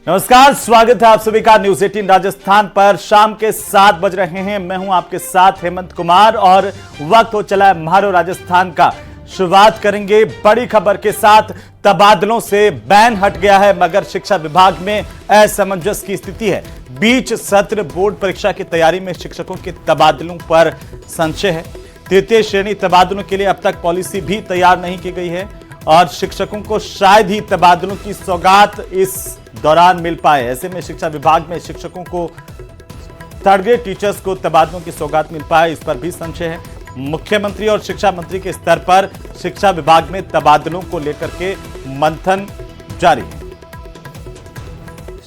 नमस्कार, स्वागत है आप सभी का न्यूज 18 राजस्थान पर। शाम के 7 बज रहे हैं। मैं हूं आपके साथ हेमंत कुमार और वक्त हो चला है म्हारो राजस्थान का। शुरुआत करेंगे बड़ी खबर के साथ। तबादलों से बैन हट गया है, मगर शिक्षा विभाग में असमंजस की स्थिति है। बीच सत्र बोर्ड परीक्षा की तैयारी में शिक्षकों के तबादलों पर संशय है। तृतीय श्रेणी तबादलों के लिए अब तक पॉलिसी भी तैयार नहीं की गई है और शिक्षकों को शायद ही तबादलों की सौगात इस दौरान मिल पाए। ऐसे में शिक्षा विभाग में शिक्षकों को थर्ड ग्रेड टीचर्स को तबादलों की सौगात मिल पाए, इस पर भी संशय है। मुख्यमंत्री और शिक्षा मंत्री के स्तर पर शिक्षा विभाग में तबादलों को लेकर के मंथन जारी है।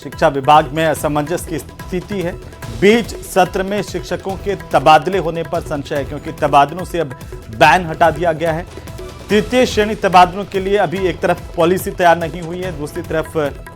शिक्षा विभाग में असमंजस की स्थिति है। बीच सत्र में शिक्षकों के तबादले होने पर संशय है, क्योंकि तबादलों से अब बैन हटा दिया गया है। तृतीय श्रेणी तबादलों के लिए अभी एक तरफ पॉलिसी तैयार नहीं हुई है, दूसरी तरफ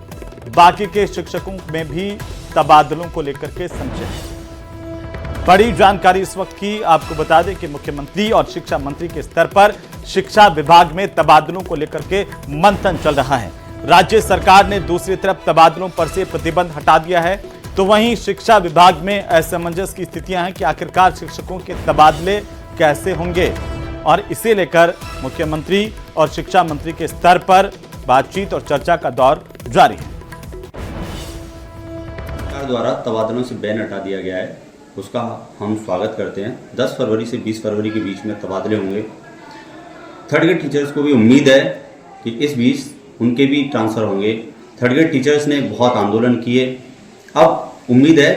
बाकी के शिक्षकों में भी तबादलों को लेकर के संशय है। बड़ी जानकारी इस वक्त की आपको बता दें कि मुख्यमंत्री और शिक्षा मंत्री के स्तर पर शिक्षा विभाग में तबादलों को लेकर के मंथन चल रहा है। राज्य सरकार ने दूसरी तरफ तबादलों पर से प्रतिबंध हटा दिया है, तो वहीं शिक्षा विभाग में असमंजस की स्थितियां हैं कि आखिरकार शिक्षकों के तबादले कैसे होंगे, और इसे लेकर मुख्यमंत्री और शिक्षा मंत्री के स्तर पर बातचीत और चर्चा का दौर जारी है। सरकार द्वारा तबादलों से बैन हटा दिया गया है, उसका हम स्वागत करते हैं। 10 फरवरी से 20 फरवरी के बीच में तबादले होंगे। थर्ड ग्रेड टीचर्स को भी उम्मीद है कि इस बीच उनके भी ट्रांसफ़र होंगे। थर्ड ग्रेड टीचर्स ने बहुत आंदोलन किए, अब उम्मीद है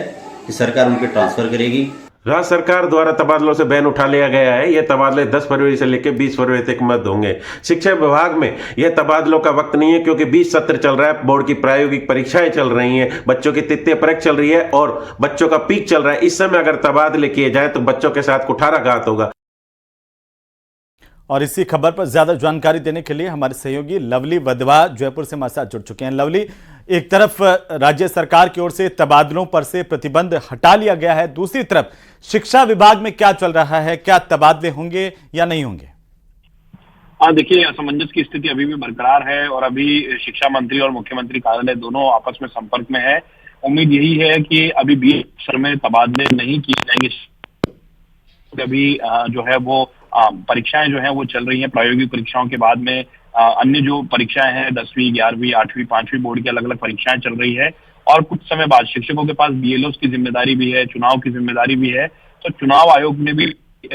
कि सरकार उनके ट्रांसफ़र करेगी। राज्य सरकार द्वारा तबादलों से बैन उठा लिया गया है। ये तबादले 10 फरवरी से लेकर 20 फरवरी तक मध्य होंगे। शिक्षा विभाग में यह तबादलों का वक्त नहीं है, क्योंकि 20 सत्र चल रहा है, बोर्ड की प्रायोगिक परीक्षाएं चल रही हैं, बच्चों की तृतीय परीक्षा चल रही है और बच्चों का पीक चल रहा है। इस समय अगर तबादले किए जाए तो बच्चों के साथ कुठाराघात होगा। और इसी खबर पर ज्यादा जानकारी देने के लिए हमारे सहयोगी लवली वधवा जयपुर से हमारे साथ जुड़ चुके हैं। लवली, एक तरफ राज्य सरकार की ओर से तबादलों पर से प्रतिबंध हटा लिया गया है, दूसरी तरफ शिक्षा विभाग में क्या चल रहा है? क्या तबादले होंगे या नहीं होंगे? देखिए, असमंजस की स्थिति अभी भी बरकरार है और अभी शिक्षा मंत्री और मुख्यमंत्री कार्यालय दोनों आपस में संपर्क में है। उम्मीद यही है कि अभी बीच सत्र में तबादले नहीं किए जाएंगे। अभी जो है वो परीक्षाएं जो है वो चल रही हैं। प्रायोगिक परीक्षाओं के बाद में अन्य जो परीक्षाएं हैं 10वीं, 11वीं, 8वीं, 5वीं बोर्ड की अलग अलग परीक्षाएं चल रही है और कुछ समय बाद शिक्षकों के पास बीएलओस की जिम्मेदारी भी है, चुनाव की जिम्मेदारी भी है। तो चुनाव आयोग ने भी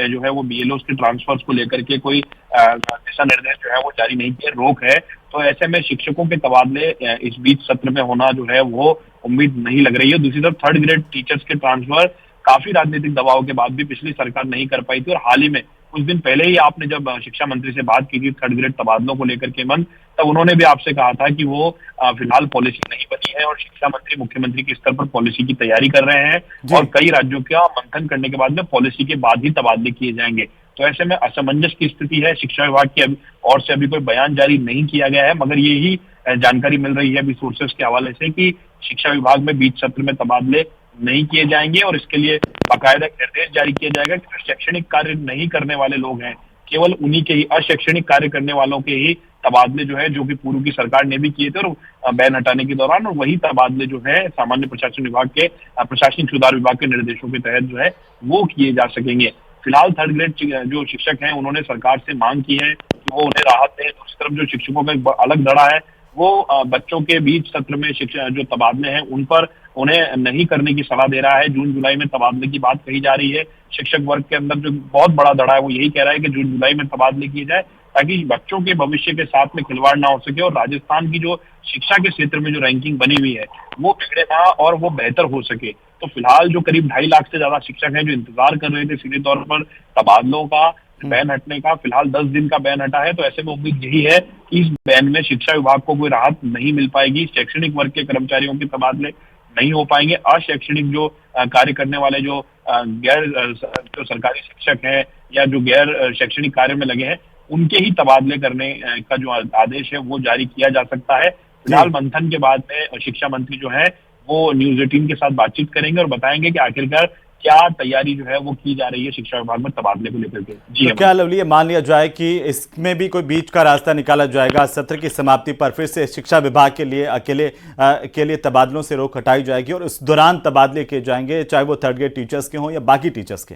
जो है वो बीएलओस के ट्रांसफर्स को लेकर के कोई दिशा निर्देश जो है वो जारी नहीं किया, रोक है। तो ऐसे में शिक्षकों के तबादले इस बीच सत्र में होना जो है वो उम्मीद नहीं लग रही है। दूसरी तरफ थर्ड ग्रेड टीचर्स के ट्रांसफर काफी राजनीतिक दबाव के बाद भी पिछली सरकार नहीं कर पाई थी और हाल ही में कुछ दिन पहले ही आपने जब शिक्षा मंत्री से बात की थी थर्ड ग्रेड तबादलों को लेकर के तब उन्होंने भी आपसे कहा था कि वो फिलहाल पॉलिसी नहीं बनी है और शिक्षा मंत्री मुख्यमंत्री के स्तर पर पॉलिसी की तैयारी कर रहे हैं और कई राज्यों का मंथन करने के बाद में पॉलिसी के बाद ही तबादले किए जाएंगे। तो ऐसे में असमंजस की स्थिति है। शिक्षा विभाग की ओर से अभी कोई बयान जारी नहीं किया गया है, मगर यही जानकारी मिल रही है अभी सोर्सेस के हवाले से कि शिक्षा विभाग में बीच सत्र में तबादले नहीं किए जाएंगे और इसके लिए बाकायदा निर्देश जारी किया जाएगा कि जो शैक्षणिक कार्य नहीं करने वाले लोग हैं, केवल उन्हीं के ही अशैक्षणिक कार्य करने वालों के ही तबादले जो है, जो कि पूर्व की सरकार ने भी किए थे और बैन हटाने के दौरान, और वही तबादले जो है सामान्य प्रशासन विभाग के प्रशासनिक सुधार विभाग के निर्देशों के तहत जो है वो किए जा सकेंगे। फिलहाल थर्ड ग्रेड जो शिक्षक हैं उन्होंने सरकार से मांग की है कि वो उन्हें राहत दें। दूसरी तरफ जो शिक्षकों का एक अलग धड़ा है वो बच्चों के बीच सत्र में शिक्षा जो तबादले हैं उन पर उन्हें नहीं करने की सलाह दे रहा है। जून जुलाई में तबादले की बात कही जा रही है। शिक्षक वर्ग के अंदर जो बहुत बड़ा धड़ा है वो यही कह रहा है कि जून जुलाई में तबादले किए जाए ताकि बच्चों के भविष्य के साथ में खिलवाड़ ना हो सके और राजस्थान की जो शिक्षा के क्षेत्र में जो रैंकिंग बनी हुई है वो बिगड़े ना और वो बेहतर हो सके। तो फिलहाल जो करीब 2.5 लाख से ज्यादा शिक्षक हैं जो इंतजार कर रहे थे सीधे तौर पर तबादलों का बैन हटने का, फिलहाल 10 दिन का बैन हटा है। तो ऐसे में उम्मीद यही है कि इस बैन में शिक्षा विभाग को कोई राहत नहीं मिल पाएगी। शैक्षणिक वर्ग के कर्मचारियों के तबादले नहीं हो पाएंगे। अशैक्षणिक जो कार्य करने वाले जो गैर जो सरकारी शिक्षक हैं या जो गैर शैक्षणिक कार्य में लगे हैं उनके ही तबादले करने का जो आदेश है वो जारी किया जा सकता है। फिलहाल मंथन के बाद में शिक्षा मंत्री जो है वो न्यूज 18 के साथ बातचीत करेंगे और बताएंगे कि आखिरकार क्या तैयारी जो है वो की जा रही है शिक्षा विभाग में तबादले को लेकर के। जी तो क्या लवली मान लिया जाए कि इसमें भी कोई बीच का रास्ता निकाला जाएगा, सत्र की समाप्ति पर फिर से शिक्षा विभाग के लिए तबादलों से रोक हटाई जाएगी और इस दौरान तबादले किए जाएंगे, चाहे वो थर्ड ग्रेड टीचर्स के हों या बाकी टीचर्स के?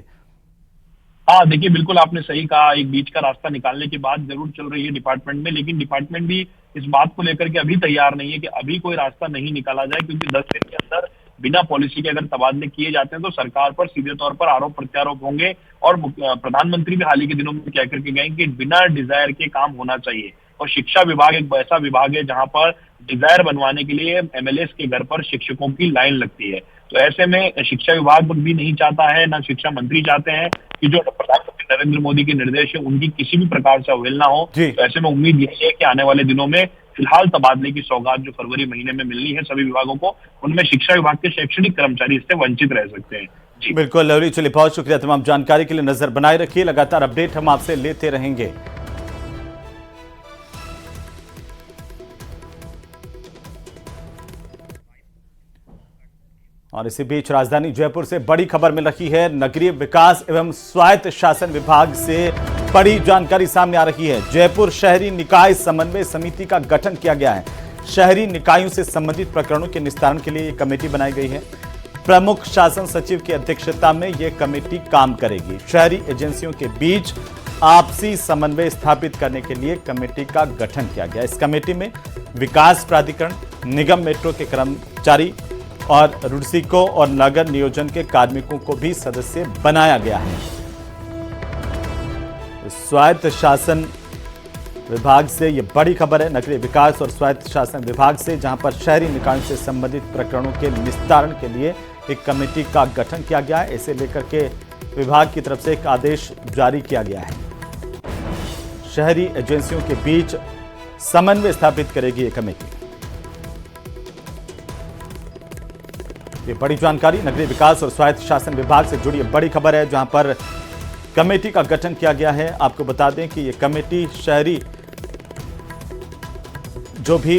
हाँ देखिए, बिल्कुल आपने सही कहा, एक बीच का रास्ता निकालने की बात जरूर चल रही है डिपार्टमेंट में, लेकिन डिपार्टमेंट भी इस बात को लेकर के अभी तैयार नहीं है कि अभी कोई रास्ता नहीं निकाला जाए, क्योंकि 10 दिन के अंदर बिना पॉलिसी के अगर तबादले किए जाते हैं तो सरकार पर सीधे तौर पर आरोप प्रत्यारोप होंगे। और प्रधानमंत्री भी हाल ही के दिनों में कह करके गए कि बिना डिजायर के काम होना चाहिए, और शिक्षा विभाग एक ऐसा विभाग है जहां पर डिजायर बनवाने के लिए एमएलए के घर पर शिक्षकों की लाइन लगती है। तो ऐसे में शिक्षा विभाग भी नहीं चाहता है, ना शिक्षा मंत्री चाहते हैं कि जो प्रधानमंत्री नरेंद्र मोदी के निर्देश है उनकी किसी भी प्रकार से अवहेलना हो। तो ऐसे में उम्मीद यही है कि आने वाले दिनों में फिलहाल तबादले की सौगात जो फरवरी महीने में मिलनी है सभी विभागों को, उनमें शिक्षा विभाग के शैक्षणिक कर्मचारी इससे वंचित रह सकते हैं। जी बिल्कुल लवली, चलिए बहुत शुक्रिया तमाम जानकारी के लिए। नजर बनाए रखिए, लगातार अपडेट हम आपसे लेते रहेंगे। और इसी बीच राजधानी जयपुर से बड़ी खबर मिल रही है। नगरीय विकास एवं स्वायत्त शासन विभाग से बड़ी जानकारी सामने आ रही है। जयपुर शहरी निकाय समन्वय समिति का गठन किया गया है। शहरी निकायों से संबंधित प्रकरणों के निस्तारण के लिए यह कमेटी बनाई गई है। प्रमुख शासन सचिव की अध्यक्षता में यह कमेटी काम करेगी। शहरी एजेंसियों के बीच आपसी समन्वय स्थापित करने के लिए कमेटी का गठन किया गया। इस कमेटी में विकास प्राधिकरण, निगम मेट्रो के कर्मचारी और रुडसिको और नगर नियोजन के कार्मिकों को भी सदस्य बनाया गया है। स्वायत्त शासन विभाग से यह बड़ी खबर है। नगरीय विकास और स्वायत्त शासन विभाग से, जहां पर शहरी निकायों से संबंधित प्रकरणों के निस्तारण के लिए एक कमेटी का गठन किया गया है। इसे लेकर के विभाग की तरफ से एक आदेश जारी किया गया है। शहरी एजेंसियों के बीच समन्वय स्थापित करेगी ये कमेटी। ये बड़ी जानकारी नगरीय विकास और स्वायत्त शासन विभाग से जुड़ी बड़ी खबर है, जहां पर कमेटी का गठन किया गया है। आपको बता दें कि ये कमेटी शहरी जो भी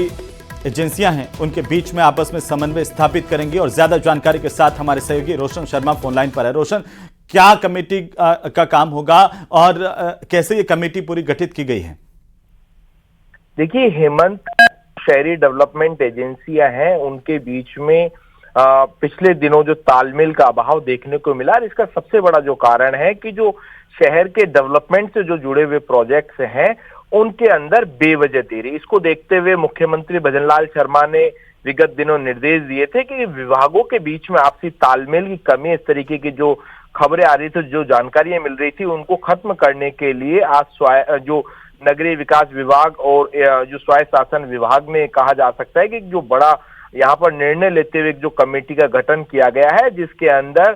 एजेंसियां हैं उनके बीच में आपस में समन्वय स्थापित करेंगी। और ज्यादा जानकारी के साथ हमारे सहयोगी रोशन शर्मा फोन लाइन पर है। रोशन, क्या कमेटी का काम होगा और कैसे ये कमेटी पूरी गठित की गई है? देखिए हेमंत, शहरी डेवलपमेंट एजेंसियां हैं, उनके बीच में पिछले दिनों जो तालमेल का अभाव देखने को मिला, इसका सबसे बड़ा जो कारण है कि जो शहर के डेवलपमेंट से जो जुड़े हुए प्रोजेक्ट्स हैं उनके अंदर बेवजह देरी। इसको देखते हुए मुख्यमंत्री भजनलाल शर्मा ने विगत दिनों निर्देश दिए थे कि विभागों के बीच में आपसी तालमेल की कमी, इस तरीके की जो खबरें आ रही थी, जो जानकारियां मिल रही थी, उनको खत्म करने के लिए आज जो नगरीय विकास विभाग और जो स्वायत्त शासन विभाग में कहा जा सकता है कि जो बड़ा यहाँ पर निर्णय लेते हुए जो कमेटी का गठन किया गया है, जिसके अंदर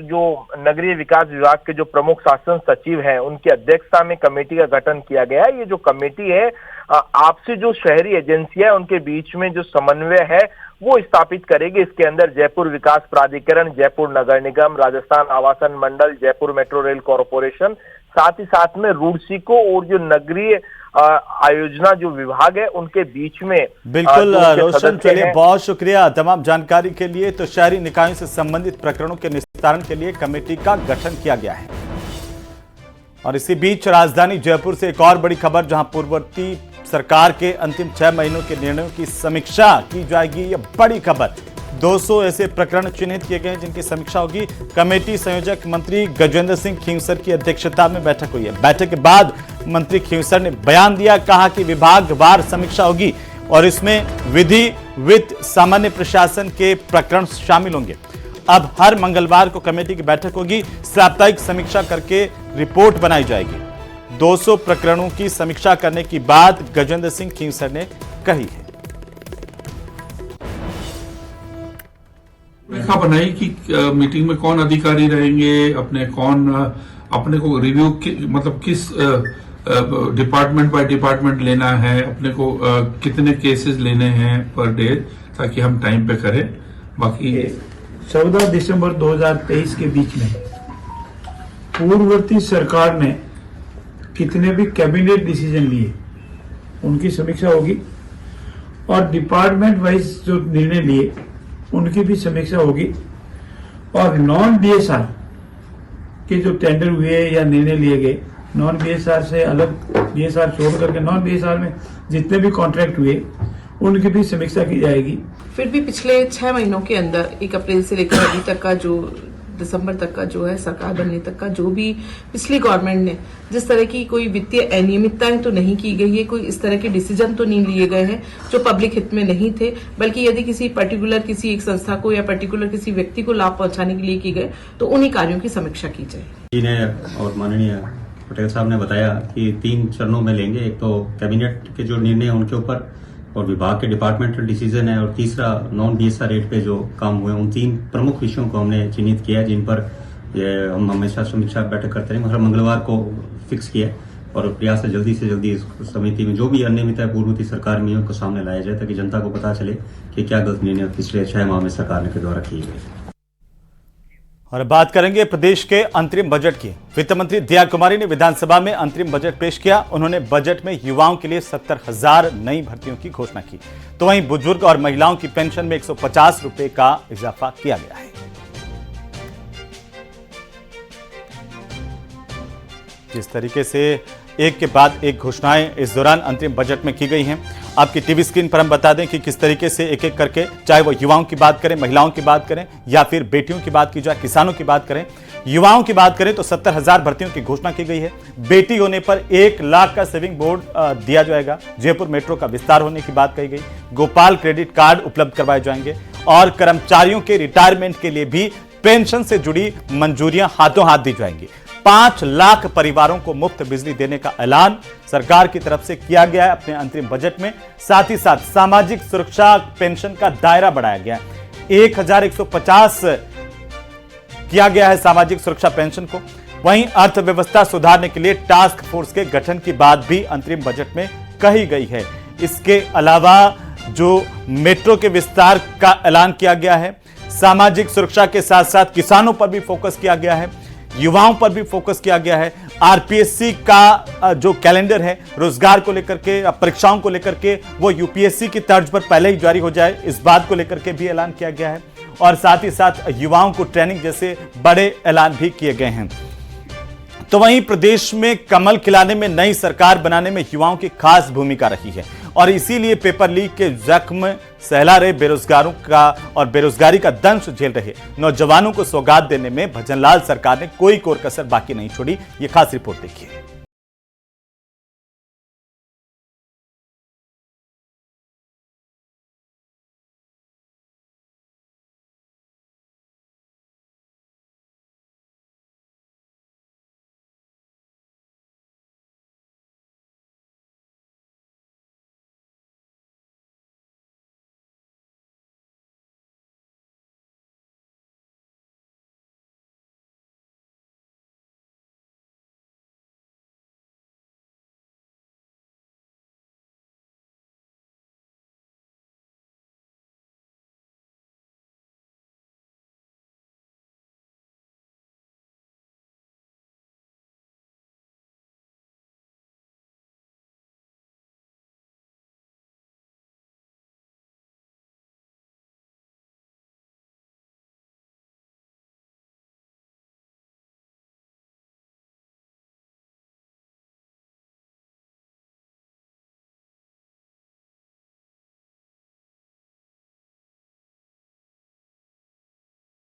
जो नगरीय विकास विभाग के जो प्रमुख शासन सचिव हैं उनकी अध्यक्षता में कमेटी का गठन किया गया है। ये जो कमेटी है आपसी जो शहरी एजेंसियां उनके बीच में जो समन्वय है वो स्थापित करेगी। इसके अंदर जयपुर विकास प्राधिकरण, जयपुर नगर निगम, राजस्थान आवासन मंडल, जयपुर मेट्रो रेल कॉरपोरेशन, साथ ही साथ में रुडसिको और जो नगरीय आयोजना जो विभाग है उनके बीच में। बिल्कुल रोशन, चलिए बहुत शुक्रिया तमाम जानकारी के लिए। तो शहरी निकायों से संबंधित प्रकरणों के निस्तारण के लिए कमेटी का गठन किया गया है। और इसी बीच राजधानी जयपुर से एक और बड़ी खबर, जहां पूर्ववर्ती सरकार के अंतिम 6 महीनों के निर्णयों की समीक्षा की जाएगी। यह बड़ी खबर, 200 ऐसे प्रकरण चिन्हित किए गए हैं जिनकी समीक्षा होगी। कमेटी संयोजक मंत्री गजेंद्र सिंह खींवसर की अध्यक्षता में बैठक हुई है। बैठक के बाद मंत्री खींवसर ने बयान दिया, कहा कि विभागवार समीक्षा होगी और इसमें विधि, वित्त, सामान्य प्रशासन के प्रकरण शामिल होंगे। अब हर मंगलवार को कमेटी की बैठक होगी, साप्ताहिक समीक्षा करके रिपोर्ट बनाई जाएगी। 200 प्रकरणों की समीक्षा करने की बात गजेंद्र सिंह खींवसर ने कही है। रेखा बनाई कि मीटिंग में कौन अधिकारी रहेंगे, अपने को रिव्यू मतलब किस डिपार्टमेंट बाय डिपार्टमेंट लेना है, अपने को कितने केसेस लेने हैं पर डे, ताकि हम टाइम पे करें। बाकी 14 दिसंबर 2023 के बीच में पूर्ववर्ती सरकार ने कितने भी कैबिनेट डिसीजन लिए उनकी समीक्षा होगी और डिपार्टमेंट वाइज जो निर्णय लिए उनकी भी समीक्षा होगी। और नॉन बीएसआर के जो टेंडर हुए या निर्णय लिए गए, नॉन बीएसआर से अलग, बीएसआर छोड़ करके नॉन बीएसआर में जितने भी कॉन्ट्रैक्ट हुए उनकी भी समीक्षा की जाएगी। फिर भी पिछले 6 महीनों के अंदर 1 अप्रैल से लेकर अभी तक का जो दिसंबर तक का जो है सरकार बनने तक का जो भी पिछली गवर्नमेंट ने जिस तरह की कोई वित्तीय अनियमितताएं तो नहीं की गई है, कोई इस तरह के डिसीजन तो नहीं लिए गए हैं जो पब्लिक हित में नहीं थे, बल्कि यदि किसी पर्टिकुलर किसी एक संस्था को या पर्टिकुलर किसी व्यक्ति को लाभ पहुंचाने के लिए की गए तो उन्हीं कार्यों की समीक्षा की जाए। और माननीय पटेल साहब ने बताया कि 3 चरणों में लेंगे। एक तो कैबिनेट के जो निर्णय है उनके ऊपर, और विभाग के डिपार्टमेंटल डिसीजन है, और तीसरा नॉन बीएसआर रेट पे जो काम हुए उन 3 प्रमुख विषयों को हमने चिन्हित किया है, जिन पर हम हमेशा समीक्षा बैठक करते हैं। हर मंगलवार को फिक्स किया है और प्रयास है जल्दी से जल्दी इस समिति में जो भी अनियमितता पूर्ववर्ती सरकार में उनको सामने लाया जाए, ताकि जनता को पता चले कि क्या गलत निर्णय पिछले 6 माह में सरकार के द्वारा किए गए। और बात करेंगे प्रदेश के अंतरिम बजट की। वित्त मंत्री दया कुमारी ने विधानसभा में अंतरिम बजट पेश किया। उन्होंने बजट में युवाओं के लिए 70,000 नई भर्तियों की घोषणा की, तो वहीं बुजुर्ग और महिलाओं की पेंशन में 150 रुपए का इजाफा किया गया है। जिस तरीके से एक के बाद एक घोषणाएं इस दौरान अंतरिम बजट में की गई हैं, आपकी टीवी स्क्रीन पर हम बता दें कि किस तरीके से एक एक करके, चाहे वो युवाओं की बात करें, महिलाओं की बात करें, या फिर बेटियों की बात की जाए, किसानों की बात करें। युवाओं की बात करें तो 70,000 भर्तियों की घोषणा की गई है। बेटी होने पर 1 लाख का सेविंग बोर्ड दिया जाएगा। जयपुर मेट्रो का विस्तार होने की बात कही गई। गोपाल क्रेडिट कार्ड उपलब्ध करवाए जाएंगे और कर्मचारियों के रिटायरमेंट के लिए भी पेंशन से जुड़ी मंजूरियां हाथों हाथ दी जाएंगी। 5 लाख परिवारों को मुफ्त बिजली देने का ऐलान सरकार की तरफ से किया गया है अपने अंतरिम बजट में। साथ ही साथ सामाजिक सुरक्षा पेंशन का दायरा बढ़ाया गया है। 1150 किया गया है सामाजिक सुरक्षा पेंशन को। वहीं अर्थव्यवस्था सुधारने के लिए टास्क फोर्स के गठन की बात भी अंतरिम बजट में कही गई है। इसके अलावा जो मेट्रो के विस्तार का ऐलान किया गया है, सामाजिक सुरक्षा के साथ साथ किसानों पर भी फोकस किया गया है, युवाओं पर भी फोकस किया गया है। आरपीएससी का जो कैलेंडर है रोजगार को लेकर के, परीक्षाओं को लेकर के, वो यूपीएससी की तर्ज पर पहले ही जारी हो जाए, इस बात को लेकर के भी ऐलान किया गया है। और साथ ही साथ युवाओं को ट्रेनिंग जैसे बड़े ऐलान भी किए गए हैं। तो वहीं प्रदेश में कमल खिलाने में, नई सरकार बनाने में युवाओं की खास भूमिका रही है और इसीलिए पेपर लीक के जख्म सहला रहे बेरोजगारों का और बेरोजगारी का दंश झेल रहे नौजवानों को सौगात देने में भजनलाल सरकार ने कोई कोर कसर बाकी नहीं छोड़ी। ये खास रिपोर्ट देखिए।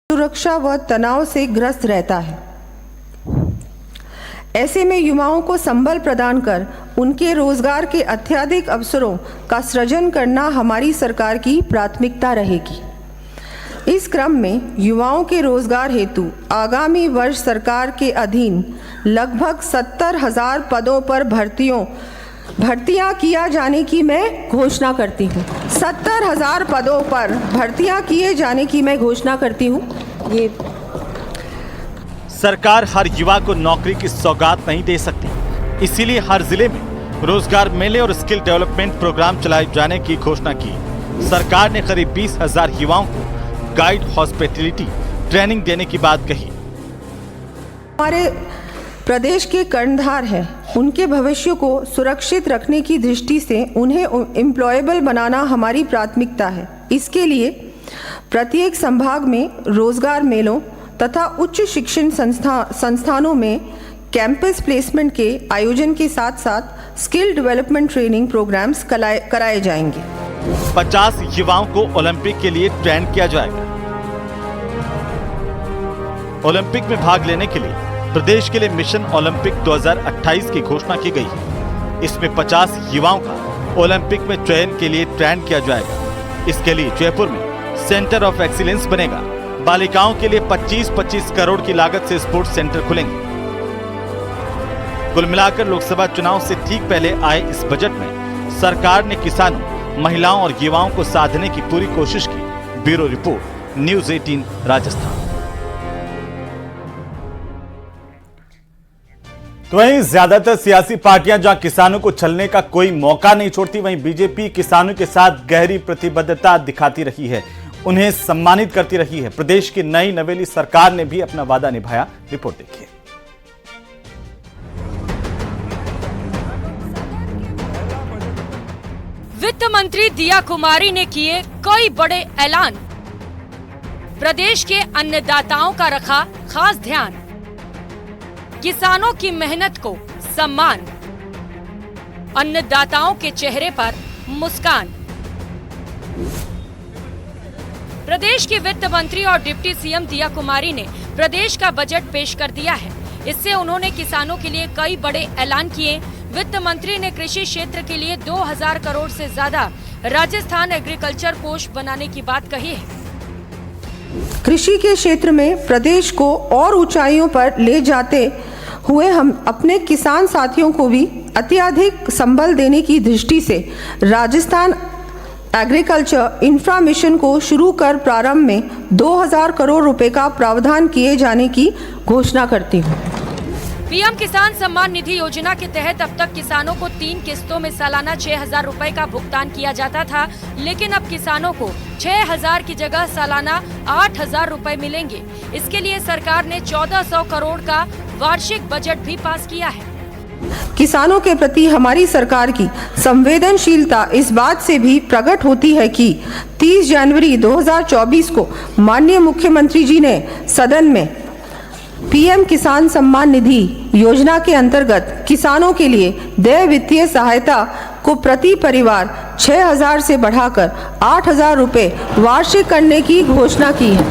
सुरक्षा व तनाव से ग्रस्त रहता है। ऐसे में युवाओं को संबल प्रदान कर उनके रोजगार के अत्यधिक अवसरों का सृजन करना हमारी सरकार की प्राथमिकता रहेगी। इस क्रम में युवाओं के रोजगार हेतु आगामी वर्ष सरकार के अधीन लगभग 70,000 पदों पर भर्तियां किया जाने की मैं घोषणा करती हूँ। 70,000 पदों पर भर्तियां किए जाने की मैं घोषणा करती हूँ। ये सरकार हर युवा को नौकरी की सौगात नहीं दे सकती, इसीलिए हर जिले में रोजगार मेले और स्किल डेवलपमेंट प्रोग्राम चलाए जाने की घोषणा की। सरकार ने करीब 20,000 युवाओं को गाइड हॉस्पिटैलिटी ट्रेनिंग देने की बात कही। हमारे प्रदेश के कर्णधार हैं, उनके भविष्य को सुरक्षित रखने की दृष्टि से उन्हें एम्प्लॉयबल बनाना हमारी प्राथमिकता है। इसके लिए प्रत्येक संभाग में रोजगार मेलों तथा उच्च शिक्षण संस्थानों में कैंपस प्लेसमेंट के आयोजन के साथ साथ स्किल डेवलपमेंट ट्रेनिंग प्रोग्राम्स कराए जाएंगे। 50 युवाओं को ओलंपिक के लिए ट्रेन किया जाएगा। ओलंपिक में भाग लेने के लिए प्रदेश के लिए मिशन ओलंपिक 2028 की घोषणा की गई है। इसमें 50 युवाओं का ओलंपिक में चयन के लिए ट्रेन किया जाएगा। इसके लिए जयपुर में सेंटर ऑफ एक्सीलेंस बनेगा। बालिकाओं के लिए 25-25 करोड़ की लागत से स्पोर्ट्स सेंटर खुलेंगे। कुल मिलाकर लोकसभा चुनाव से ठीक पहले आए इस बजट में सरकार ने किसानों, महिलाओं और युवाओं को साधने की पूरी कोशिश की। Bureau report, news 18 Rajasthan. तो वहीं ज्यादातर सियासी पार्टियां जहां किसानों को छलने का कोई मौका नहीं छोड़ती, वहीं बीजेपी किसानों के साथ गहरी प्रतिबद्धता दिखाती रही है, उन्हें सम्मानित करती रही है। प्रदेश की नई नवेली सरकार ने भी अपना वादा निभाया। रिपोर्ट देखिए। वित्त मंत्री दिया कुमारी ने किए कई बड़े ऐलान। प्रदेश के अन्नदाताओं का रखा खास ध्यान। किसानों की मेहनत को सम्मान। अन्नदाताओं के चेहरे पर मुस्कान। प्रदेश की वित्त मंत्री और डिप्टी सीएम दिया कुमारी ने प्रदेश का बजट पेश कर दिया है। इससे उन्होंने किसानों के लिए कई बड़े ऐलान किए। वित्त मंत्री ने कृषि क्षेत्र के लिए 2000 करोड़ से ज्यादा राजस्थान एग्रीकल्चर कोष बनाने की बात कही है। कृषि के क्षेत्र में प्रदेश को और ऊंचाइयों पर ले जाते हुए हम अपने किसान साथियों को भी अत्यधिक संबल देने की दृष्टि से राजस्थान एग्रीकल्चर इंफ्रा मिशन को शुरू कर प्रारंभ में 2000 करोड़ रुपए का प्रावधान किए जाने की घोषणा करती हूँ। पीएम किसान सम्मान निधि योजना के तहत अब तक किसानों को 3 किस्तों में सालाना 6000 रुपए का भुगतान किया जाता था, लेकिन अब किसानों को 6000 की जगह सालाना 8000 रुपए मिलेंगे। इसके लिए सरकार ने 1400 करोड़ का वार्षिक बजट भी पास किया है। किसानों के प्रति हमारी सरकार की संवेदनशीलता इस बात से भी प्रकट होती है कि 30 जनवरी 2024 को माननीय मुख्यमंत्री जी ने सदन में पीएम किसान सम्मान निधि योजना के अंतर्गत किसानों के लिए देय वित्तीय सहायता को प्रति परिवार 6000 से बढ़ाकर 8000 रुपए वार्षिक करने की घोषणा की है।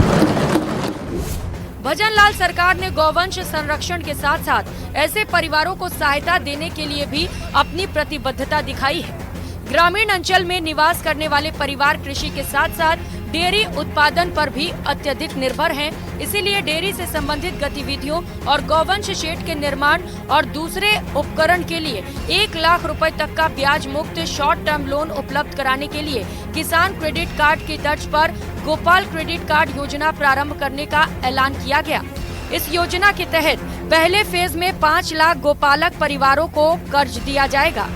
भजन लाल सरकार ने गौवंश संरक्षण के साथ साथ ऐसे परिवारों को सहायता देने के लिए भी अपनी प्रतिबद्धता दिखाई है। ग्रामीण अंचल में निवास करने वाले परिवार कृषि के साथ साथ डेयरी उत्पादन पर भी अत्यधिक निर्भर हैं। इसीलिए डेयरी से संबंधित गतिविधियों और गौवंश शेड के निर्माण और दूसरे उपकरण के लिए 1 लाख रुपए तक का ब्याज मुक्त शॉर्ट टर्म लोन उपलब्ध कराने के लिए किसान क्रेडिट कार्ड की तर्ज पर गोपाल क्रेडिट कार्ड योजना प्रारंभ करने का ऐलान किया गया। इस योजना के तहत पहले फेज में 5 लाख गोपालक परिवारों को कर्ज दिया जाएगा।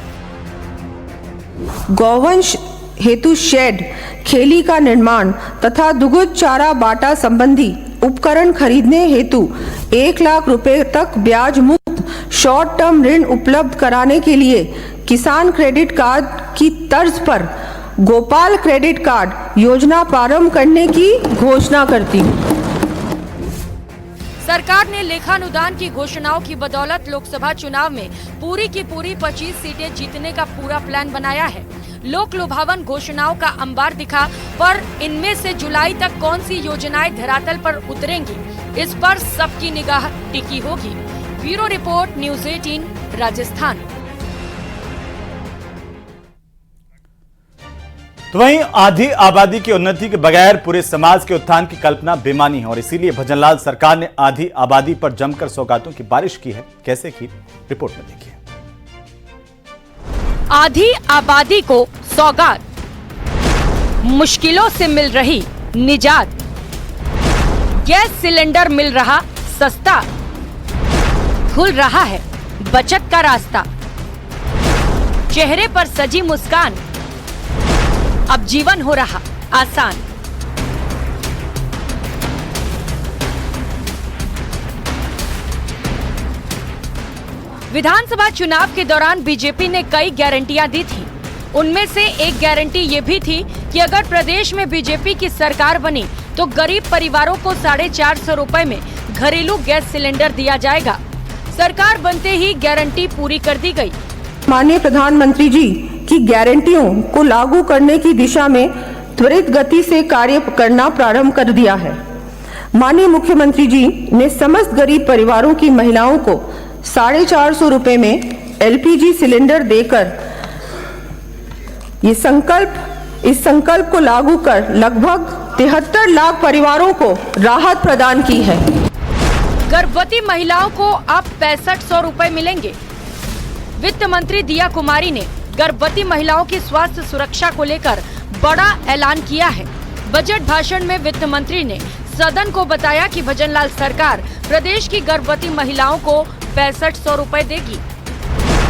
गौवंश हेतु शेड, खेली का निर्माण तथा दुग्ध चारा बाटा संबंधी उपकरण खरीदने हेतु 1 लाख रुपए तक ब्याज मुक्त शॉर्ट टर्म ऋण उपलब्ध कराने के लिए किसान क्रेडिट कार्ड की तर्ज पर गोपाल क्रेडिट कार्ड योजना प्रारंभ करने की घोषणा करती हूँ। सरकार ने लेखानुदान की घोषणाओं की बदौलत लोकसभा चुनाव में पूरी की पूरी 25 सीटें जीतने का पूरा प्लान बनाया है। लोक लुभावन घोषणाओं का अंबार दिखा, पर इनमें से जुलाई तक कौन सी योजनाएं धरातल पर उतरेंगी, इस पर सबकी निगाह टिकी होगी। Bureau report, news 18 Rajasthan. तो वहीं आधी आबादी की उन्नति के बगैर पूरे समाज के उत्थान की कल्पना बेमानी है और इसीलिए भजनलाल सरकार ने आधी आबादी पर जमकर सौगातों की बारिश की है। कैसे की, रिपोर्ट में देखिए। आधी आबादी को सौगात, मुश्किलों से मिल रही निजात, गैस सिलेंडर मिल रहा सस्ता, खुल रहा है बचत का रास्ता, चेहरे पर सजी मुस्कान, अब जीवन हो रहा आसान। विधानसभा चुनाव के दौरान बीजेपी ने कई गारंटियां दी थी। उनमें से एक गारंटी ये भी थी कि अगर प्रदेश में बीजेपी की सरकार बनी तो गरीब परिवारों को 450 रुपए में घरेलू गैस सिलेंडर दिया जाएगा। सरकार बनते ही गारंटी पूरी कर दी गई। माननीय प्रधानमंत्री जी की गारंटियों को लागू करने की दिशा में त्वरित गति से कार्य करना प्रारंभ कर दिया है। माननीय मुख्यमंत्री जी ने समस्त गरीब परिवारों की महिलाओं को 450 रुपए में एलपीजी सिलेंडर देकर इस संकल्प को लागू कर लगभग 73 लाख परिवारों को राहत प्रदान की है। गर्भवती महिलाओं को अब 6500 रुपए मिलेंगे। वित्त मंत्री दिया कुमारी ने गर्भवती महिलाओं की स्वास्थ्य सुरक्षा को लेकर बड़ा ऐलान किया है। बजट भाषण में वित्त मंत्री ने सदन को बताया कि भजनलाल सरकार प्रदेश की गर्भवती महिलाओं को 6500 रुपए देगी।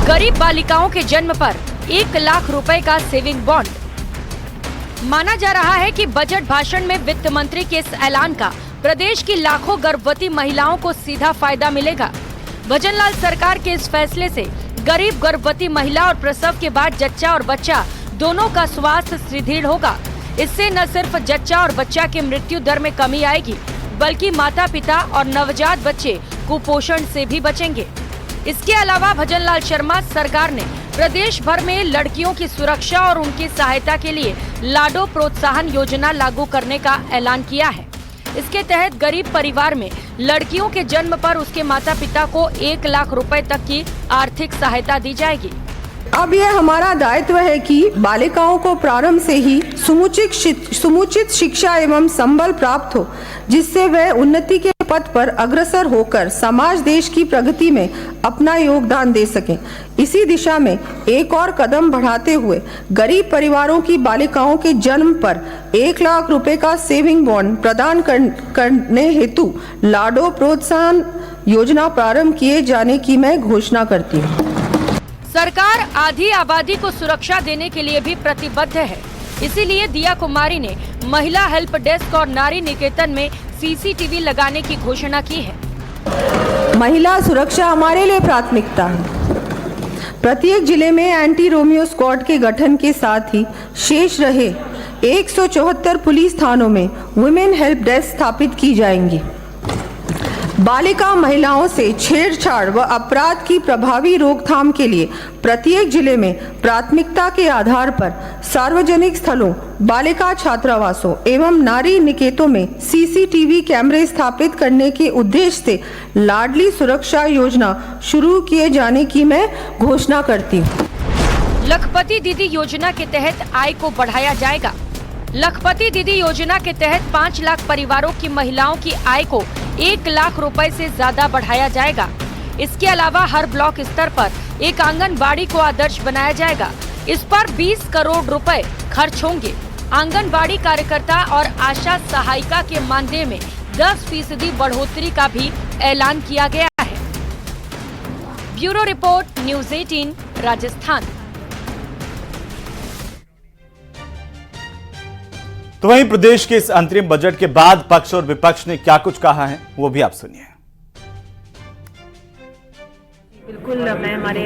गरीब बालिकाओं के जन्म पर 1 लाख रुपए का सेविंग बॉन्ड। माना जा रहा है कि बजट भाषण में वित्त मंत्री के इस ऐलान का प्रदेश की लाखों गर्भवती महिलाओं को सीधा फायदा मिलेगा। भजनलाल सरकार के इस फैसले से गरीब गर्भवती महिला और प्रसव के बाद जच्चा और बच्चा दोनों का स्वास्थ्य सुदृढ़ होगा। इससे न सिर्फ जच्चा और बच्चा की मृत्यु दर में कमी आएगी, बल्कि माता पिता और नवजात बच्चे कुपोषण से भी बचेंगे। इसके अलावा भजनलाल शर्मा सरकार ने प्रदेश भर में लड़कियों की सुरक्षा और उनकी सहायता के लिए लाडो प्रोत्साहन योजना लागू करने का ऐलान किया है। इसके तहत गरीब परिवार में लड़कियों के जन्म पर उसके माता पिता को 1 लाख रुपए तक की आर्थिक सहायता दी जाएगी। अब यह हमारा दायित्व है कि बालिकाओं को प्रारंभ से ही समुचित शिक्षा एवं संबल प्राप्त हो, जिससे वह उन्नति के पथ पर अग्रसर होकर समाज देश की प्रगति में अपना योगदान दे सकें। इसी दिशा में एक और कदम बढ़ाते हुए गरीब परिवारों की बालिकाओं के जन्म पर 1 लाख रुपए का सेविंग बॉन्ड प्रदान करने हेतु लाडो प्रोत्साहन योजना प्रारंभ किए जाने की मैं घोषणा करती हूँ। सरकार आधी आबादी को सुरक्षा देने के लिए भी प्रतिबद्ध है। इसीलिए दिया कुमारी ने महिला हेल्प डेस्क और नारी निकेतन में सीसीटीवी लगाने की घोषणा की है। महिला सुरक्षा हमारे लिए प्राथमिकता है। प्रत्येक जिले में एंटी रोमियो स्क्वाड के गठन के साथ ही शेष रहे 174 पुलिस थानों में वुमेन हेल्प डेस्क स्थापित की जाएंगी। बालिका महिलाओं से छेड़छाड़ व अपराध की प्रभावी रोकथाम के लिए प्रत्येक जिले में प्राथमिकता के आधार पर सार्वजनिक स्थलों, बालिका छात्रावासों एवं नारी निकेतों में सीसीटीवी कैमरे स्थापित करने के उद्देश्य से लाडली सुरक्षा योजना शुरू किए जाने की मैं घोषणा करती हूँ। लखपति दीदी योजना के तहत आय को बढ़ाया जाएगा। लखपति दीदी योजना के तहत 5 लाख परिवारों की महिलाओं की आय को 1 लाख रुपए से ज्यादा बढ़ाया जाएगा। इसके अलावा हर ब्लॉक स्तर पर एक आंगनबाड़ी को आदर्श बनाया जाएगा। इस पर 20 करोड़ रुपए खर्च होंगे। आंगनबाड़ी कार्यकर्ता और आशा सहायिका के मानदेय में 10% बढ़ोतरी का भी ऐलान किया गया है। Bureau report, news 18, Rajasthan. तो वहीं प्रदेश के इस अंतरिम बजट के बाद पक्ष और विपक्ष ने क्या कुछ कहा है, वो भी आप सुनिए। बिल्कुल, मैं हमारे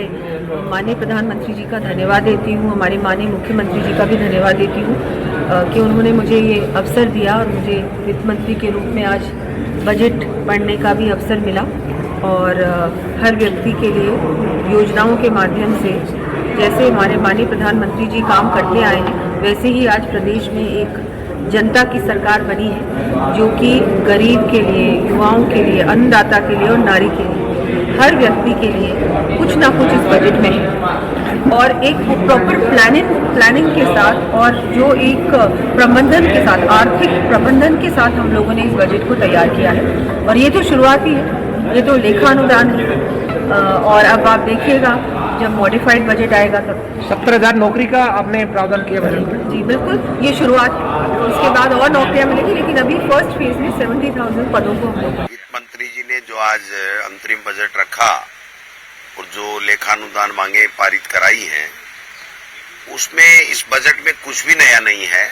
माननीय प्रधानमंत्री जी का धन्यवाद देती हूँ, हमारे माननीय मुख्यमंत्री जी का भी धन्यवाद देती हूँ कि उन्होंने मुझे ये अवसर दिया और मुझे वित्त मंत्री के रूप में आज बजट पढ़ने का भी अवसर मिला। और हर व्यक्ति के लिए योजनाओं के माध्यम से जैसे हमारे माननीय प्रधानमंत्री जी काम करते आए हैं, वैसे ही आज प्रदेश में एक जनता की सरकार बनी है जो कि गरीब के लिए, युवाओं के लिए, अन्नदाता के लिए और नारी के लिए, हर व्यक्ति के लिए कुछ ना कुछ इस बजट में है। और एक प्रॉपर प्लानिंग के साथ और जो एक प्रबंधन के साथ, आर्थिक प्रबंधन के साथ हम लोगों ने इस बजट को तैयार किया है। और ये तो शुरुआत ही है, ये तो लेखानुदान है। और अब आप देखिएगा जब मॉडिफाइड बजट आएगा तब 70,000 नौकरी का आपने प्रावधान किया बजट में। जी बिल्कुल, ये शुरुआत है, इसके बाद और नौकरियां मिलेगी, लेकिन अभी फर्स्ट फेज में 70,000 पदों को हम लोग। वित्त मंत्री जी ने जो आज अंतरिम बजट रखा और जो लेखानुदान मांगे पारित कराई हैं, उसमें इस बजट में कुछ भी नया नहीं है।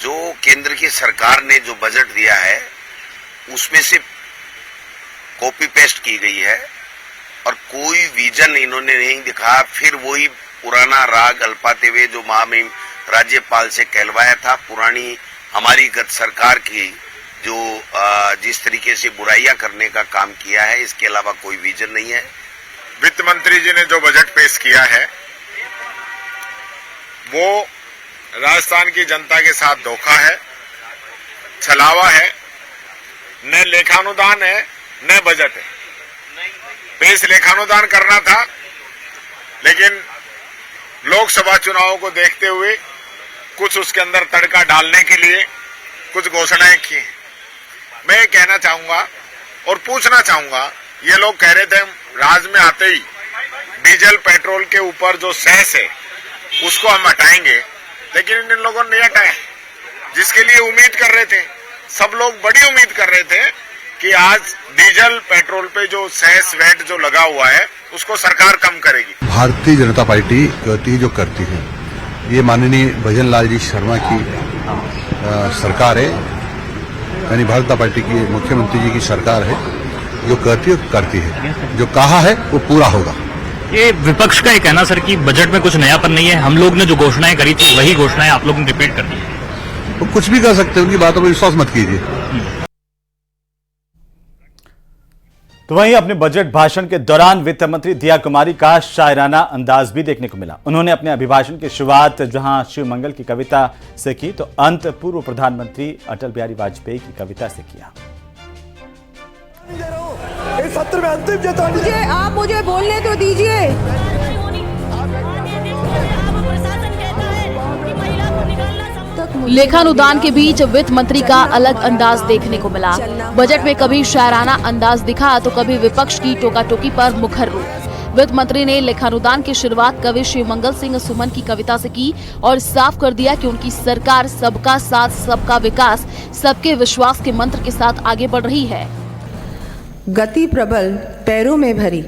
जो केंद्र की सरकार ने जो बजट दिया है उसमें से कॉपी पेस्ट की गई है और कोई विजन इन्होंने नहीं दिखा, फिर वही पुराना राग अल्पाते हुए जो महामहिम राज्यपाल से कहलवाया था, पुरानी हमारी गत सरकार की जो जिस तरीके से बुराइयां करने का काम किया है, इसके अलावा कोई विजन नहीं है। वित्त मंत्री जी ने जो बजट पेश किया है वो राजस्थान की जनता के साथ धोखा है, छलावा है, न लेखानुदान है न बजट है। पेश लेखानुदान करना था, लेकिन लोकसभा चुनावों को देखते हुए कुछ उसके अंदर तड़का डालने के लिए कुछ घोषणाएं की हैं। मैं ये कहना चाहूंगा और पूछना चाहूंगा, ये लोग कह रहे थे राज में आते ही डीजल पेट्रोल के ऊपर जो सेस है उसको हम हटाएंगे, लेकिन इन लोगों ने नहीं हटाया, जिसके लिए उम्मीद कर रहे थे। सब लोग बड़ी उम्मीद कर रहे थे कि आज डीजल पेट्रोल पे जो सेस वेट जो लगा हुआ है उसको सरकार कम करेगी। भारतीय जनता पार्टी गति जो करती है, ये माननीय भजन लाल जी शर्मा की सरकार है, यानी भारतीय जनता पार्टी की मुख्यमंत्री जी की सरकार है, जो करती है, जो कहा है वो पूरा होगा। ये विपक्ष का ये कहना सर कि बजट में कुछ नयापन नहीं है, हम लोग ने जो घोषणाएं करी थी वही घोषणाएं आप लोग ने रिपीट कर दी। वो कुछ भी कर सकते हैं, उनकी बातों पर विश्वास मत कीजिए। तो वहीं अपने बजट भाषण के दौरान वित्त मंत्री दिया कुमारी का शायराना अंदाज भी देखने को मिला। उन्होंने अपने अभिभाषण की शुरुआत जहां शिव मंगल की कविता से की, तो अंत पूर्व प्रधानमंत्री अटल बिहारी वाजपेयी की कविता से किया। इस सत्र में अंतिम चेतावनी, आप मुझे बोलने तो दीजिए। लेखानुदान के बीच वित्त मंत्री का अलग अंदाज देखने को मिला। बजट में कभी शायराना अंदाज दिखा तो कभी विपक्ष की टोका-टोकी पर मुखर रूप। वित्त मंत्री ने लेखानुदान की शुरुआत कवि शिवमंगल सिंह सुमन की कविता से की और साफ कर दिया कि उनकी सरकार सबका साथ, सबका विकास, सबके विश्वास के मंत्र के साथ आगे बढ़ रही है। गति प्रबल पैरों में भरी,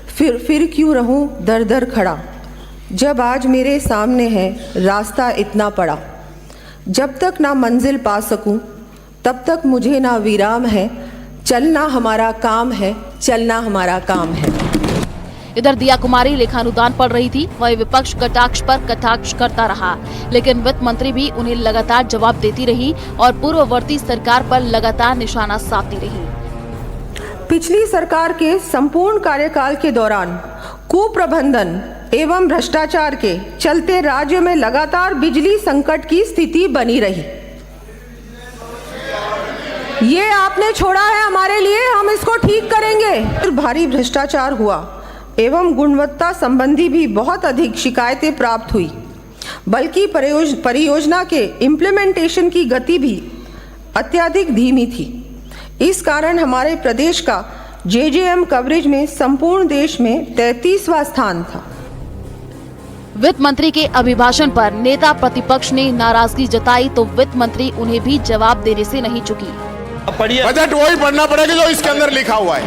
फिर क्यों रहूं दर दर खड़ा, जब आज मेरे सामने है रास्ता इतना पड़ा। जब तक ना मंजिल पा सकूं तब तक मुझे ना विराम है, चलना हमारा काम है, चलना हमारा काम है। इधर दिया कुमारी लेखानुदान पढ़ रही थी, वही विपक्ष कटाक्ष पर कटाक्ष करता रहा, लेकिन वित्त मंत्री भी उन्हें लगातार जवाब देती रही और पूर्ववर्ती सरकार पर लगातार निशाना साधती रही। पिछली सरकार के संपूर्ण कार्यकाल के दौरान कुप्रबंधन एवं भ्रष्टाचार के चलते राज्य में लगातार बिजली संकट की स्थिति बनी रही। ये आपने छोड़ा है हमारे लिए, हम इसको ठीक करेंगे। भारी भ्रष्टाचार हुआ एवं गुणवत्ता संबंधी भी बहुत अधिक शिकायतें प्राप्त हुई, बल्कि परियोजना के इम्प्लीमेंटेशन की गति भी अत्यधिक धीमी थी। इस कारण हमारे प्रदेश का जेजेएम कवरेज में संपूर्ण देश में 33वां स्थान था। वित्त मंत्री के अभिभाषण पर नेता प्रतिपक्ष ने नाराजगी जताई तो वित्त मंत्री उन्हें भी जवाब देने से नहीं चुकी। बजट वही पढ़ना पड़ेगा जो इसके अंदर लिखा हुआ है।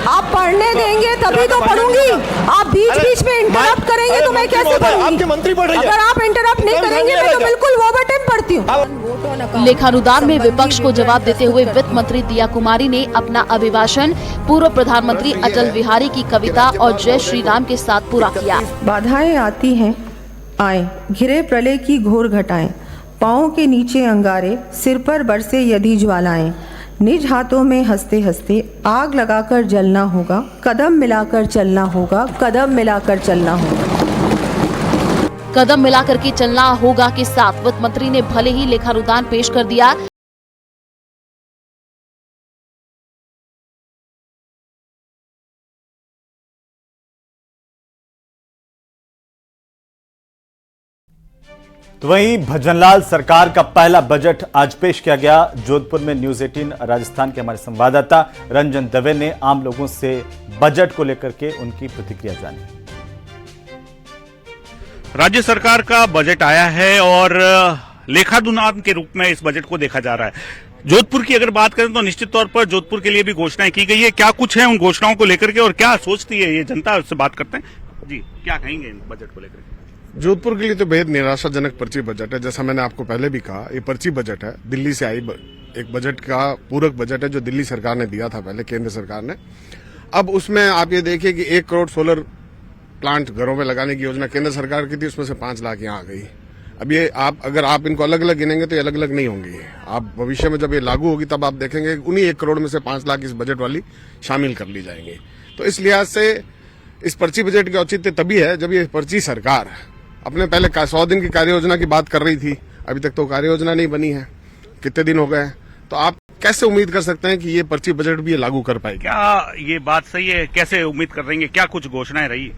आप पढ़ने देंगे तभी तो पढ़ूंगी। आप बीच बीच में इंटरप्ट करेंगे तो मैं कैसे पढ़ूंगी? आपके मंत्री पढ़ रही है। अगर आप इंटरप्ट नहीं करेंगे मैं तो बिल्कुल ओवर टाइम पढ़ती हूँ। लेखानुदान में विपक्ष को जवाब देते हुए वित्त मंत्री दिया कुमारी ने अपना अभिभाषण पूर्व प्रधानमंत्री अटल बिहारी की कविता और जय श्री राम के साथ पूरा किया। बाधाएं आती हैं आए, घिरे प्रलय की घोर घटाएं, पाँव के नीचे अंगारे, सिर पर बरसे यदि ज्वालाएं, निज हाथों में हंसते हंसते आग लगाकर जलना होगा, कदम मिलाकर चलना होगा, कदम मिलाकर चलना होगा। कदम मिलाकर के चलना होगा के साथ वित्त मंत्री ने भले ही लेखानुदान पेश कर दिया, तो वहीं भजनलाल सरकार का पहला बजट आज पेश किया गया। जोधपुर में न्यूज 18 राजस्थान के हमारे संवाददाता रंजन दवे ने आम लोगों से बजट को लेकर के उनकी प्रतिक्रिया जानी। राज्य सरकार का बजट आया है और लेखानुदान के रूप में इस बजट को देखा जा रहा है। जोधपुर की अगर बात करें तो निश्चित तौर पर जोधपुर के लिए भी घोषणाएं की गई है। क्या कुछ है उन घोषणाओं को लेकर के और क्या सोचती है ये जनता, उससे बात करते हैं। जी, क्या कहेंगे इन बजट को लेकर? जोधपुर के लिए तो बेहद निराशाजनक पर्ची बजट है। जैसा मैंने आपको पहले भी कहा, ये पर्ची बजट है, दिल्ली से आई एक बजट का पूरक बजट है जो दिल्ली सरकार ने दिया था पहले, केंद्र सरकार ने। अब उसमें आप ये देखिए कि 1 करोड़ सोलर प्लांट घरों में लगाने की योजना केंद्र सरकार की थी, उसमें से 5 लाख यहाँ आ गई। अब ये अगर आप इनको अलग अलग गिनेंगे तो ये अलग अलग नहीं होंगी। आप भविष्य में जब ये लागू होगी तब आप देखेंगे उन्हीं 1 करोड़ में से 5 लाख इस बजट वाली शामिल कर ली जाएंगी। तो इस लिहाज से इस पर्ची बजट की औचित्य तभी है जब ये पर्ची सरकार अपने पहले 100 दिन की कार्य योजना की बात कर रही थी, अभी तक तो कार्य योजना नहीं बनी है, कितने दिन हो गए हैं, तो आप कैसे उम्मीद कर सकते हैं कि ये पर्ची बजट भी ये लागू कर पाएगी? क्या ये बात सही है? कैसे उम्मीद कर रही है? क्या कुछ घोषणाएं रही?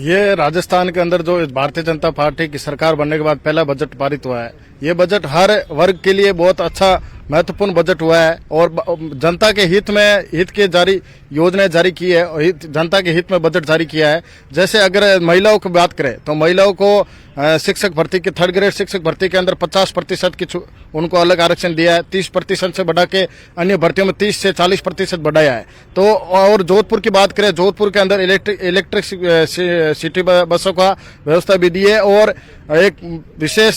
ये राजस्थान के अंदर जो भारतीय जनता पार्टी की सरकार बनने के बाद पहला बजट पारित हुआ है। ये बजट हर वर्ग के लिए बहुत अच्छा महत्वपूर्ण बजट हुआ है और जनता के हित के जारी योजनाएं जारी की है और जनता के हित में बजट जारी किया है। जैसे अगर महिलाओं की बात करें तो महिलाओं को शिक्षक भर्ती के 3rd ग्रेड शिक्षक भर्ती के अंदर 50% की उनको अलग आरक्षण दिया है। 30% से बढ़ा के अन्य भर्तियों में 30 से 40% बढ़ाया है। तो और जोधपुर की बात करें, जोधपुर के अंदर इलेक्ट्रिक सिटी बसों का व्यवस्था भी दी है और एक विशेष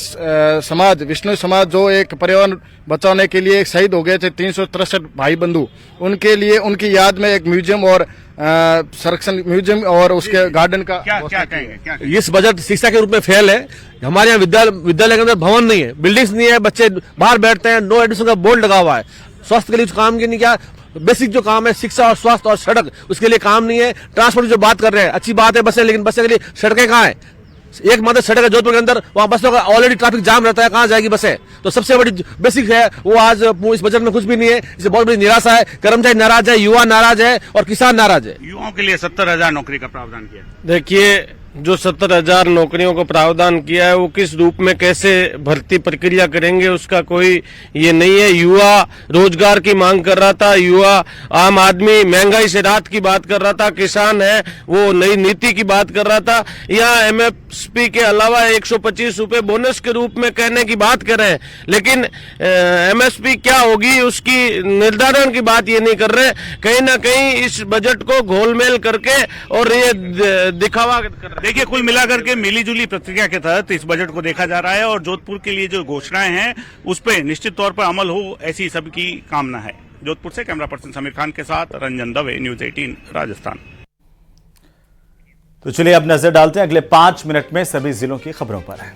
समाज विष्णु समाज जो एक पर्यावरण बचाने के लिए शहीद हो गए थे 363 भाई बंधु, उनके लिए उनकी याद में एक म्यूजियम और संरक्षण म्यूजियम और उसके गार्डन का क्या कहेंगे? इस बजट शिक्षा के रूप में फेल है। हमारे यहाँ विद्यालय के अंदर भवन नहीं है, बिल्डिंग्स नहीं है, बच्चे बाहर बैठते हैं, नो एडमिशन का बोर्ड लगा हुआ है। स्वास्थ्य के लिए काम की नहीं, क्या बेसिक जो काम है शिक्षा और स्वास्थ्य और सड़क, उसके लिए काम नहीं है। ट्रांसपोर्ट जो बात कर रहे हैं अच्छी बात है बसें, लेकिन बसें के लिए सड़कें कहाँ है? एक मात्र सड़क है जोधपुर के अंदर, वहां बसों का ऑलरेडी ट्रैफिक जाम रहता है, कहां जाएगी बसें? तो सबसे बड़ी बेसिक है वो आज इस बजट में कुछ भी नहीं है। इससे बहुत बड़ी निराशा है। कर्मचारी नाराज है, युवा नाराज है और किसान नाराज है। युवाओं के लिए 70,000 नौकरी का प्रावधान किया। देखिए, जो 70,000 नौकरियों को प्रावधान किया है वो किस रूप में कैसे भर्ती प्रक्रिया करेंगे उसका कोई ये नहीं है। युवा रोजगार की मांग कर रहा था, युवा आम आदमी महंगाई से राहत की बात कर रहा था, किसान है वो नई नीति की बात कर रहा था। यहाँ MSP के अलावा 125 रुपए बोनस के रूप में कहने की बात कर रहे हैं, लेकिन MSP क्या होगी उसकी निर्धारण की बात ये नहीं कर रहे। कहीं ना कहीं इस बजट को घोलमेल करके और ये दिखावा कर रहे हैं। देखिए, कुल मिलाकर के मिलीजुली प्रक्रिया के तहत इस बजट को देखा जा रहा है और जोधपुर के लिए जो घोषणाएं हैं उस पर निश्चित तौर पर अमल हो, ऐसी सबकी कामना है। जोधपुर से कैमरा पर्सन समीर खान के साथ रंजन दवे, न्यूज 18 राजस्थान। तो चलिए अब नजर डालते हैं अगले 5 मिनट में सभी जिलों की खबरों पर है।